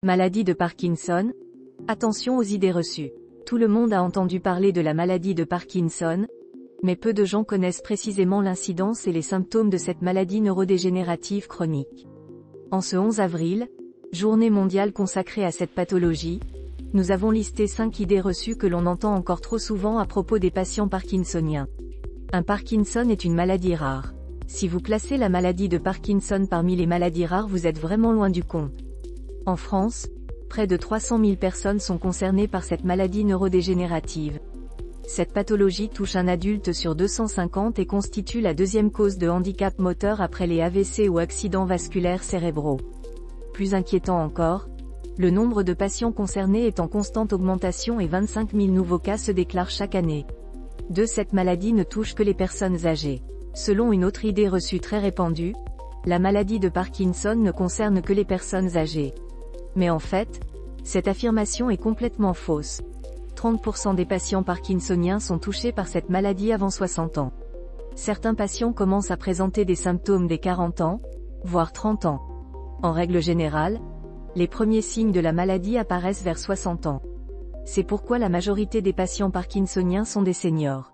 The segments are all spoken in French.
Maladie de Parkinson? Attention aux idées reçues. Tout le monde a entendu parler de la maladie de Parkinson, mais peu de gens connaissent précisément l'incidence et les symptômes de cette maladie neurodégénérative chronique. En ce 11 avril, journée mondiale consacrée à cette pathologie, nous avons listé 5 idées reçues que l'on entend encore trop souvent à propos des patients parkinsoniens. Un Parkinson est une maladie rare. Si vous classez la maladie de Parkinson parmi les maladies rares, vous êtes vraiment loin du compte. En France, près de 300 000 personnes sont concernées par cette maladie neurodégénérative. Cette pathologie touche un adulte sur 250 et constitue la deuxième cause de handicap moteur après les AVC ou accidents vasculaires cérébraux. Plus inquiétant encore, le nombre de patients concernés est en constante augmentation et 25 000 nouveaux cas se déclarent chaque année. Cette maladie ne touche que les personnes âgées. Selon une autre idée reçue très répandue, la maladie de Parkinson ne concerne que les personnes âgées. Mais en fait, cette affirmation est complètement fausse. 30% des patients parkinsoniens sont touchés par cette maladie avant 60 ans. Certains patients commencent à présenter des symptômes dès 40 ans, voire 30 ans. En règle générale, les premiers signes de la maladie apparaissent vers 60 ans. C'est pourquoi la majorité des patients parkinsoniens sont des seniors.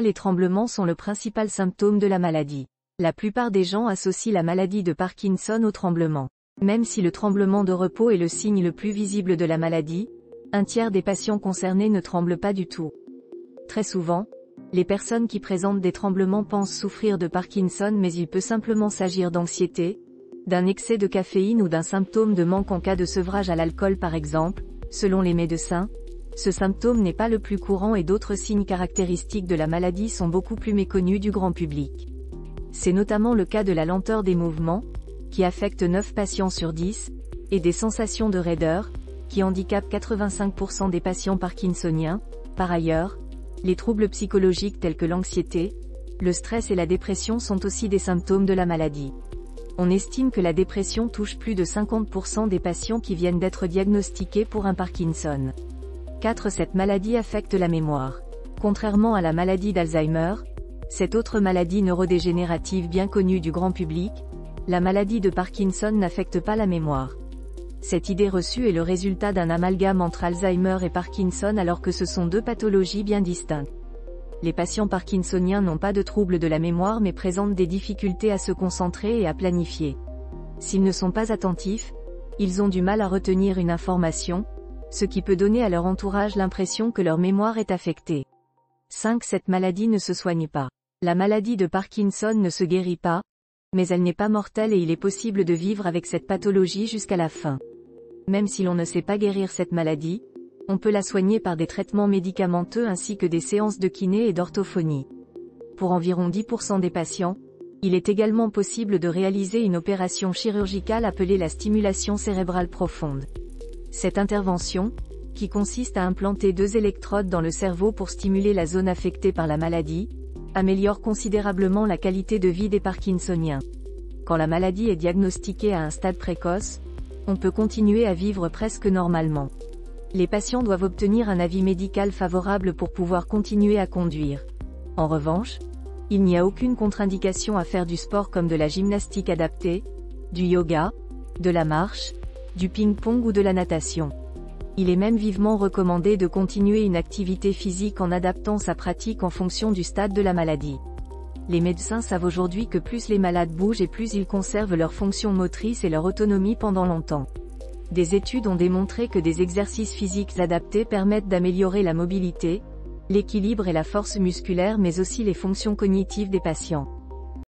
Les tremblements sont le principal symptôme de la maladie. La plupart des gens associent la maladie de Parkinson au tremblement. Même si le tremblement de repos est le signe le plus visible de la maladie, un tiers des patients concernés ne tremblent pas du tout. Très souvent, les personnes qui présentent des tremblements pensent souffrir de Parkinson, mais il peut simplement s'agir d'anxiété, d'un excès de caféine ou d'un symptôme de manque en cas de sevrage à l'alcool par exemple. Selon les médecins, ce symptôme n'est pas le plus courant et d'autres signes caractéristiques de la maladie sont beaucoup plus méconnus du grand public. C'est notamment le cas de la lenteur des mouvements, qui affecte 9 patients sur 10, et des sensations de raideur, qui handicapent 85% des patients parkinsoniens. Par ailleurs, les troubles psychologiques tels que l'anxiété, le stress et la dépression sont aussi des symptômes de la maladie. On estime que la dépression touche plus de 50% des patients qui viennent d'être diagnostiqués pour un Parkinson. Cette maladie affecte la mémoire. Contrairement à la maladie d'Alzheimer, cette autre maladie neurodégénérative bien connue du grand public, la maladie de Parkinson n'affecte pas la mémoire. Cette idée reçue est le résultat d'un amalgame entre Alzheimer et Parkinson alors que ce sont deux pathologies bien distinctes. Les patients parkinsoniens n'ont pas de troubles de la mémoire mais présentent des difficultés à se concentrer et à planifier. S'ils ne sont pas attentifs, ils ont du mal à retenir une information, ce qui peut donner à leur entourage l'impression que leur mémoire est affectée. Cette maladie ne se soigne pas. La maladie de Parkinson ne se guérit pas, mais elle n'est pas mortelle et il est possible de vivre avec cette pathologie jusqu'à la fin. Même si l'on ne sait pas guérir cette maladie, on peut la soigner par des traitements médicamenteux ainsi que des séances de kiné et d'orthophonie. Pour environ 10% des patients, il est également possible de réaliser une opération chirurgicale appelée la stimulation cérébrale profonde. Cette intervention, qui consiste à implanter 2 électrodes dans le cerveau pour stimuler la zone affectée par la maladie, améliore considérablement la qualité de vie des Parkinsoniens. Quand la maladie est diagnostiquée à un stade précoce, on peut continuer à vivre presque normalement. Les patients doivent obtenir un avis médical favorable pour pouvoir continuer à conduire. En revanche, il n'y a aucune contre-indication à faire du sport comme de la gymnastique adaptée, du yoga, de la marche, du ping-pong ou de la natation. Il est même vivement recommandé de continuer une activité physique en adaptant sa pratique en fonction du stade de la maladie. Les médecins savent aujourd'hui que plus les malades bougent et plus ils conservent leur fonction motrice et leur autonomie pendant longtemps. Des études ont démontré que des exercices physiques adaptés permettent d'améliorer la mobilité, l'équilibre et la force musculaire mais aussi les fonctions cognitives des patients.